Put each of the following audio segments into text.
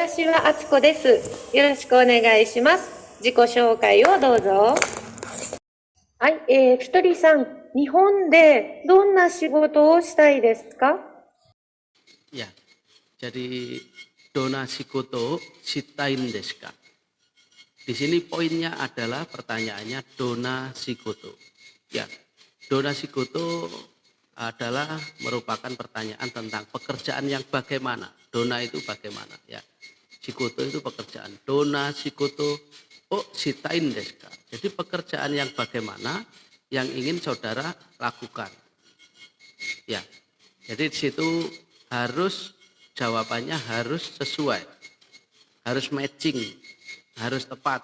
私はあつこです。よろしくお願いします。自己紹介をどうぞ。はい、ひとりさん、日本でどんな仕事をしたいですか？ Ya, jadi donasi koto sitain desu ka? Di sini poinnya adalah pertanyaannya donasi koto. Ya, donasi koto adalah merupakan pertanyaan tentang pekerjaan yang bagaimana. Dona itu bagaimana ya. Sikoto itu pekerjaan. Dona sikoto oh sitain desu ka? Jadi pekerjaan yang bagaimana yang ingin saudara lakukan. Ya. Jadi di situ harus jawabannya harus sesuai, harus matching, harus tepat.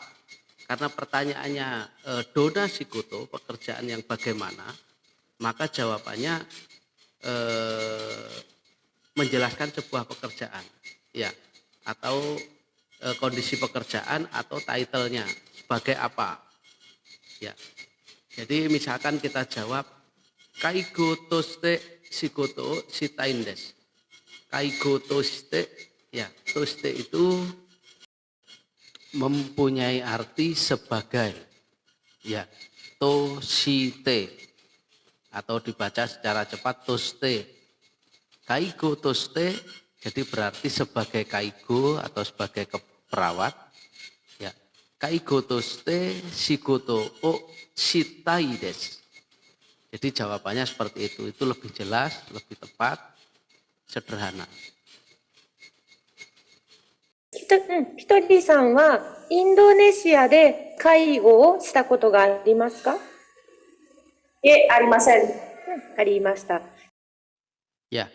Karena pertanyaannya dona sikoto, pekerjaan yang bagaimana, maka jawabannya menjelaskan sebuah pekerjaan, ya, atau kondisi pekerjaan atau title-nya sebagai apa, ya. Jadi misalkan kita jawab kaigo toste sikoto sitain desu. Kaigo toste, ya, toste itu mempunyai arti sebagai, ya, toshite atau dibaca secara cepat toste. Kaigo toste jadi berarti sebagai kaigo atau sebagai perawat, ya. Kaigo toste sikoto o shitai desu. Jadi jawabannya seperti itu lebih jelas, lebih tepat, sederhana. ひとりさんはインドネシアで介護をしたことがありますか？ありません。ありました。 Ya,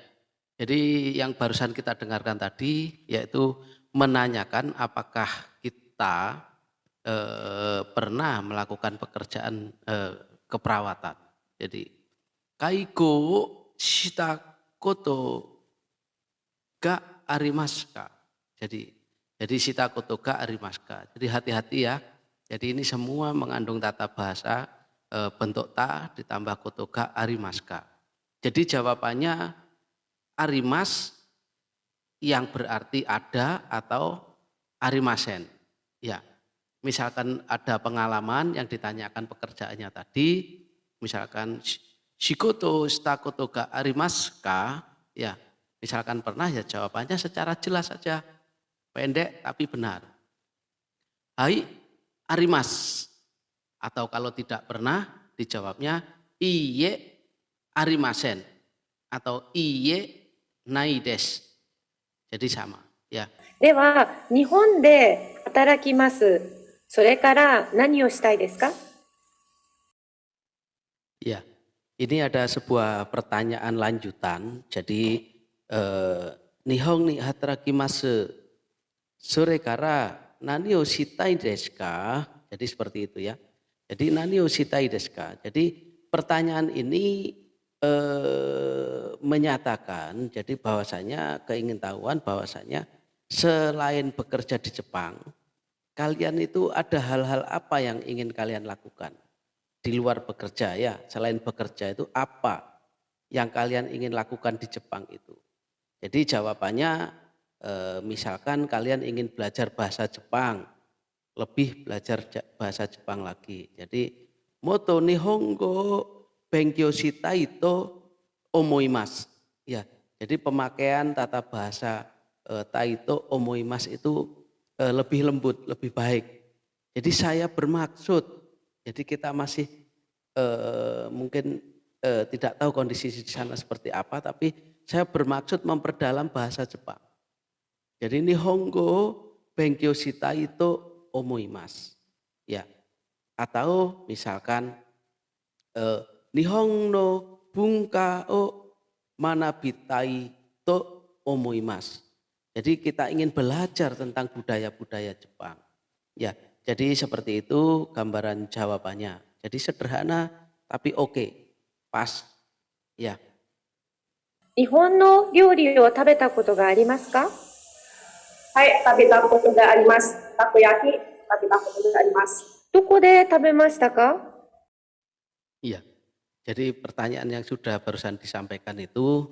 jadi yang barusan kita dengarkan tadi yaitu menanyakan apakah kita pernah melakukan pekerjaan keperawatan. Jadi kaigo shita koto ga arimasu ka. Jadi shita koto ga arimasu ka. Jadi hati-hati ya. Jadi ini semua mengandung tata bahasa bentuk ta ditambah koto ga arimasu ka. Jadi jawabannya arimas yang berarti ada atau arimasen. Ya, misalkan ada pengalaman yang ditanyakan pekerjaannya tadi, misalkan shikoto shita koto ga arimasu ka, ya, misalkan pernah ya jawabannya secara jelas saja, pendek tapi benar. Hai arimas. Atau kalau tidak pernah dijawabnya iye arimasen atau iye nai desu. Jadi sama, ya. では、日本で働きます。それから何をしたいですか？ Ya, ini ada sebuah pertanyaan lanjutan. Jadi Nihon ni hatarakimasu sore kara nani o shitai desu ka? Jadi seperti itu ya. Jadi nani o shitai desu ka? Jadi pertanyaan ini menyatakan jadi bahwasanya keingintahuan bahwasanya selain bekerja di Jepang, kalian itu ada hal-hal apa yang ingin kalian lakukan di luar bekerja ya. Selain bekerja itu apa yang kalian ingin lakukan di Jepang itu. Jadi jawabannya misalkan kalian ingin belajar bahasa Jepang, lebih belajar bahasa Jepang lagi. Jadi moto nihongo benkyou shitai to omoimasu. Ya, jadi pemakaian tata bahasa taito omoimasu itu lebih lembut, lebih baik. Jadi saya bermaksud, jadi kita masih mungkin tidak tahu kondisi di sana seperti apa, tapi saya bermaksud memperdalam bahasa Jepang. Jadi nihongo benkyou shitai to omoimasu. Ya. Atau misalkan Nihon no bunka o manabitai to omoimasu. Jadi kita ingin belajar tentang budaya-budaya Jepang. Ya, jadi seperti itu gambaran jawabannya. Jadi sederhana tapi oke, pas. Ya. 日本の料理を食べたことがありますか？はい、食べたことがあります。たこ焼き、食べたことがあります。どこで食べましたか？ Iya. Jadi pertanyaan yang sudah barusan disampaikan itu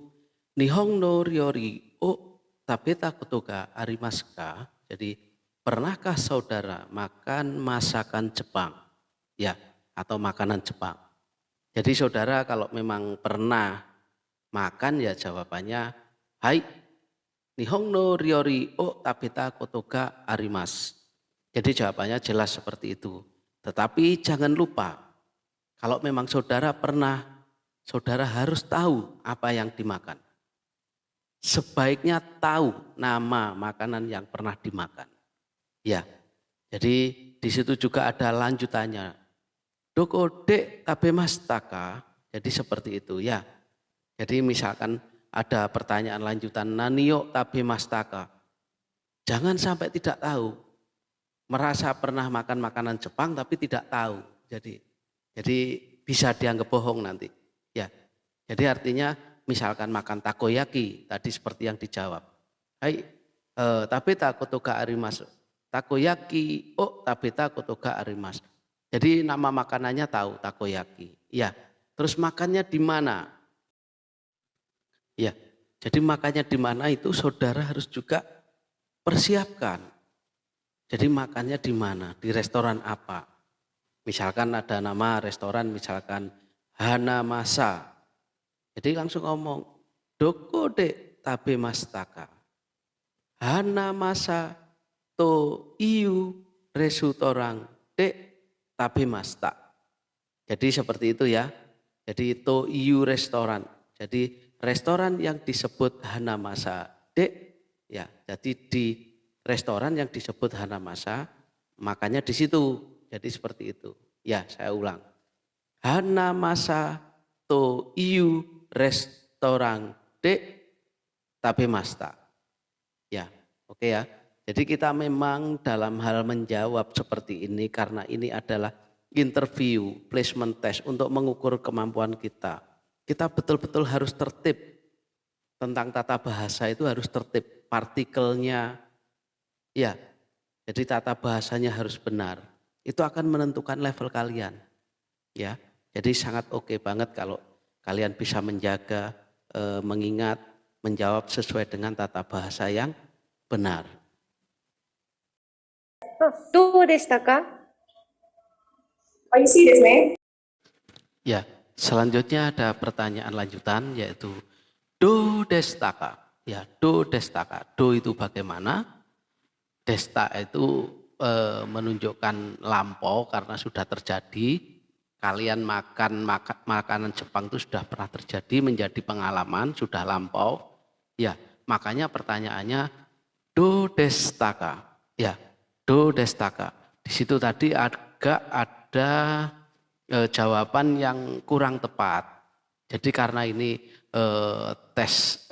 Nihon no ryori o tabeta koto ga arimasu ka? Jadi pernahkah saudara makan masakan Jepang? Ya, atau makanan Jepang. Jadi saudara kalau memang pernah makan ya jawabannya hai Nihon no ryori o tabeta koto ga arimasu. Jadi jawabannya jelas seperti itu. Tetapi jangan lupa kalau memang saudara pernah, saudara harus tahu apa yang dimakan. Sebaiknya tahu nama makanan yang pernah dimakan. Ya, jadi di situ juga ada lanjutannya. Doko de tabemashita ka? Jadi seperti itu ya. Jadi misalkan ada pertanyaan lanjutan, nanio tabemashita ka? Jangan sampai tidak tahu. Merasa pernah makan makanan Jepang tapi tidak tahu. Jadi bisa dianggap bohong nanti. Ya. Jadi artinya misalkan makan takoyaki tadi seperti yang dijawab. Hai, tabeta koto ga arimasu. Takoyaki, oh tabeta koto ga arimasu. Jadi nama makanannya tahu takoyaki. Ya. Terus makannya di mana? Ya. Jadi makannya di mana itu saudara harus juga persiapkan. Jadi makannya di mana? Di restoran apa? Misalkan ada nama restoran misalkan Hanamasa. Jadi langsung ngomong, doko de tabemashita ka? Hanamasa to iu restoran de tabemashita. Jadi seperti itu ya. Jadi to iu restoran. Jadi restoran yang disebut Hanamasa de, ya. Jadi di restoran yang disebut Hanamasa, makanya di situ. Jadi seperti itu. Ya, saya ulang. Hanamasa to iu restoran de tabemashita. Ya, oke ya. Jadi kita memang dalam hal menjawab seperti ini karena ini adalah interview, placement test untuk mengukur kemampuan kita. Kita betul-betul harus tertib. Tentang tata bahasa itu harus tertib. Partikelnya, ya. Jadi tata bahasanya harus benar. Itu akan menentukan level kalian. Ya. Jadi sangat oke banget kalau kalian bisa menjaga, mengingat, menjawab sesuai dengan tata bahasa yang benar. どうでしたか？美味しいですね。 Ya, selanjutnya ada pertanyaan lanjutan yaitu do destaka. Ya, do destaka. Do itu bagaimana? Desta itu menunjukkan lampau karena sudah terjadi. Kalian makan makanan Jepang itu sudah pernah terjadi, menjadi pengalaman, sudah lampau. Ya, makanya pertanyaannya do destaka. Ya, do destaka. Di situ tadi agak ada jawaban yang kurang tepat. Jadi karena ini tes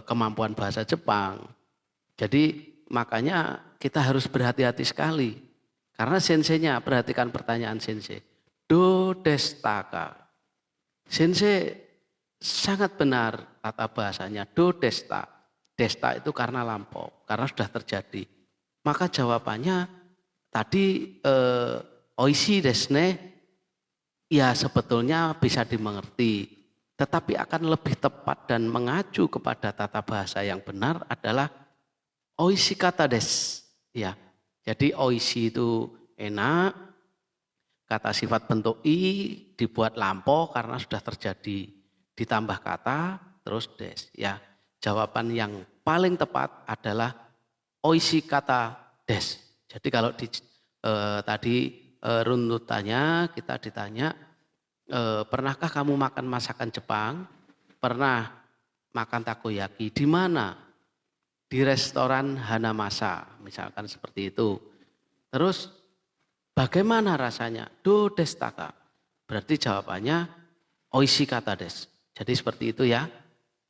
kemampuan bahasa Jepang, jadi makanya kita harus berhati-hati sekali. Karena senseinya, perhatikan pertanyaan sensei. Do destaka. Sensei sangat benar tata bahasanya. Do desta. Desta itu karena lampau, karena sudah terjadi. Maka jawabannya tadi oishi desu ne. Ya sebetulnya bisa dimengerti. Tetapi akan lebih tepat dan mengacu kepada tata bahasa yang benar adalah oishi kata des. Ya. Jadi oishi itu enak. Kata sifat bentuk i dibuat lampau karena sudah terjadi. Ditambah kata terus des. Ya. Jawaban yang paling tepat adalah oishi kata des. Jadi kalau tadi runtutannya kita ditanya, pernahkah kamu makan masakan Jepang? Pernah makan takoyaki. Di mana? Di restoran Hanamasa, misalkan seperti itu. Terus bagaimana rasanya? Do destaka. Berarti jawabannya oishi kata des. Jadi seperti itu ya.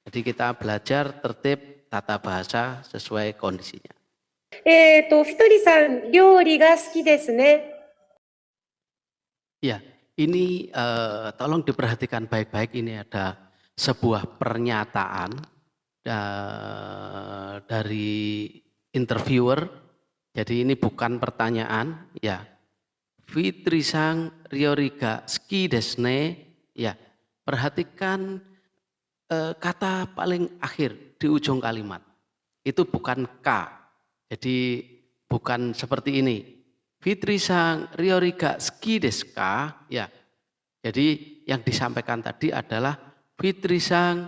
Jadi kita belajar tertib tata bahasa sesuai kondisinya. ひとりさん、料理が好きですね。 Ya, ini tolong diperhatikan baik-baik. Ini ada sebuah pernyataan dari interviewer. Jadi ini bukan pertanyaan. Ya, Fitri-sang ryoriga ski desu ne. Ya, perhatikan kata paling akhir di ujung kalimat. itu bukan K. Jadi bukan seperti ini. Fitri-san ryori ga suki desu ka? Ya. Jadi yang disampaikan tadi adalah Fitri-san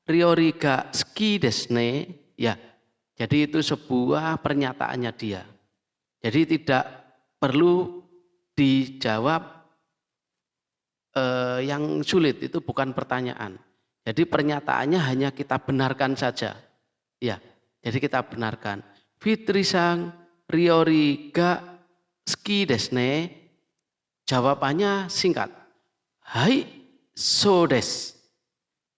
ryori ga suki desu ne? Ya. Jadi itu sebuah pernyataannya dia. Jadi tidak perlu dijawab yang sulit, itu bukan pertanyaan. Jadi pernyataannya hanya kita benarkan saja. Ya, jadi kita benarkan. Fitri-san ryori ga suki desu ne? Jawabannya singkat. Hai, so desu.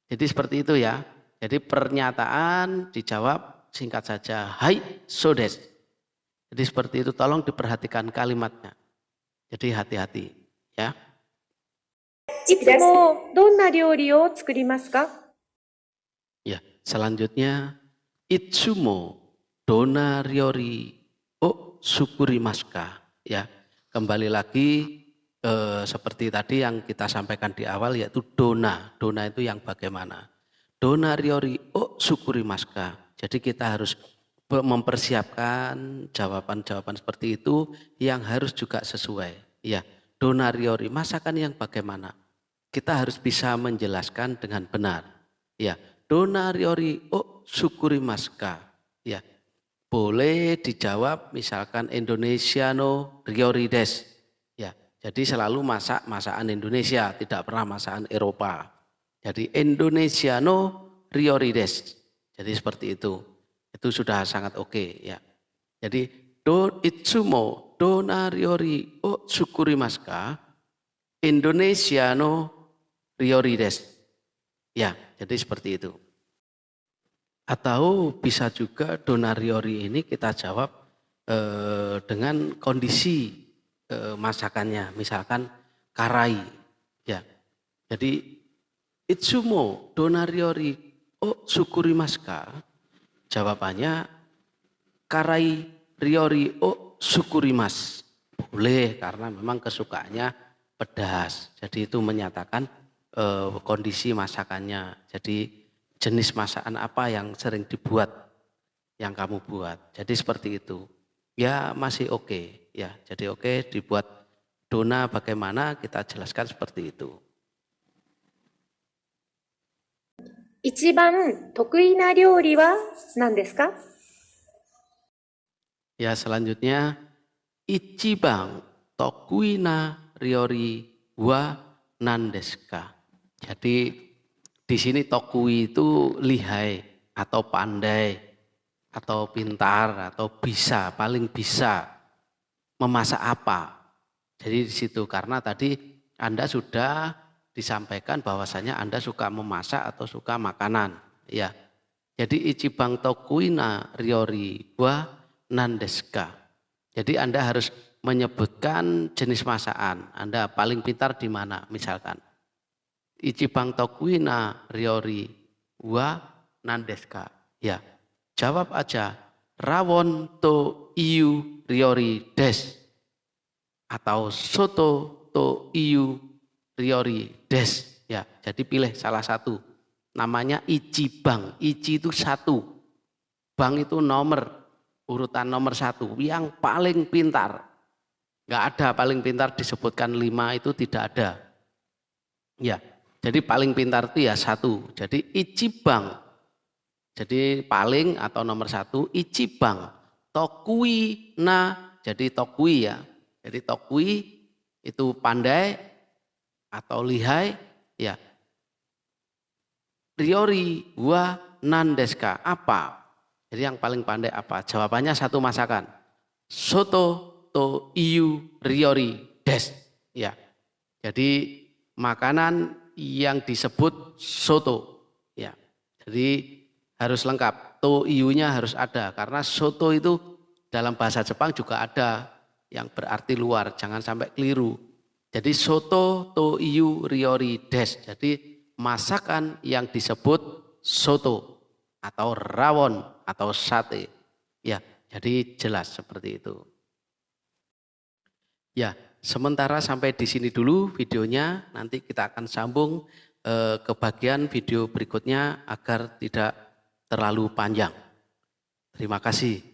Jadi seperti itu ya. Jadi pernyataan dijawab singkat saja. Hai, so desu. Jadi seperti itu, tolong diperhatikan kalimatnya. Jadi hati-hati ya. いつもどんな料理を作りますか？ Ya, selanjutnya itsumo dona ryori o sukurimasu ka? Ya, kembali lagi seperti tadi yang kita sampaikan di awal, yaitu dona. Dona itu yang bagaimana? Dona ryori o sukurimasu ka? Jadi kita harus mempersiapkan jawaban-jawaban seperti itu yang harus juga sesuai. Ya, dona ryori, masakan yang bagaimana? Kita harus bisa menjelaskan dengan benar. Ya, dona ryori o sukurimasu ka? Ya, boleh dijawab misalkan Indonesia no ryori desu. Ya, jadi selalu masak masakan Indonesia, tidak pernah masakan Eropa. Jadi Indonesia no ryori desu. Jadi seperti itu. Itu sudah sangat oke ya. Jadi itsumo dona ryori o sukurimasu ka? Indonesia no ryori desu. Ya, jadi seperti itu. Atau bisa juga dona ryori ini kita jawab dengan kondisi masakannya, misalkan karai. Ya, jadi itsumo dona ryori o sukurimasu ka? Jawabannya karai ryori o sukurimasu. Boleh, karena memang kesukaannya pedas. Jadi itu menyatakan kondisi masakannya. Jadi jenis masakan apa yang sering dibuat, yang kamu buat. Jadi seperti itu. Ya masih oke. Ya, jadi oke dibuat dona bagaimana kita jelaskan seperti itu. 一番得意な料理は何ですか？ Ya, selanjutnya ichiban tokuina ryori wa nan desu ka? Jadi di sini tokui itu lihai atau pandai atau pintar atau bisa, paling bisa memasak apa. Jadi di situ, karena tadi Anda sudah disampaikan bahwasanya Anda suka memasak atau suka makanan, ya. Jadi ichiban tokuina ryori wa nan desu ka? Jadi Anda harus menyebutkan jenis masakan. Anda paling pintar di mana misalkan. Ichiban tokuina ryori wa nan desu ka? Ya, jawab aja rawon to iyu ryori desu atau soto to iyu ryori desu. Ya, jadi pilih salah satu. Namanya ichibang. Ichi itu satu. Bang itu nomor, urutan nomor satu. Yang paling pintar. Enggak ada paling pintar disebutkan 5, itu tidak ada. Ya, jadi paling pintar itu ya satu. Jadi ichibang. Jadi paling atau nomor satu, ichibang. Tokui na, jadi tokui ya. Jadi tokui itu pandai atau lihai, ya. Ryori wa nan desu ka? Apa? Jadi yang paling pandai apa? Jawabannya satu masakan. Soto to iyu ryori desu. Ya. Jadi makanan yang disebut soto. Ya. Jadi harus lengkap. To iyunya harus ada, karena soto itu dalam bahasa Jepang juga ada yang berarti luar, jangan sampai keliru. Jadi soto to iyu ryori desu. Jadi masakan yang disebut soto atau rawon atau sate. Ya, jadi jelas seperti itu. Ya, sementara sampai di sini dulu videonya. Nanti kita akan sambung ke bagian video berikutnya agar tidak terlalu panjang. Terima kasih.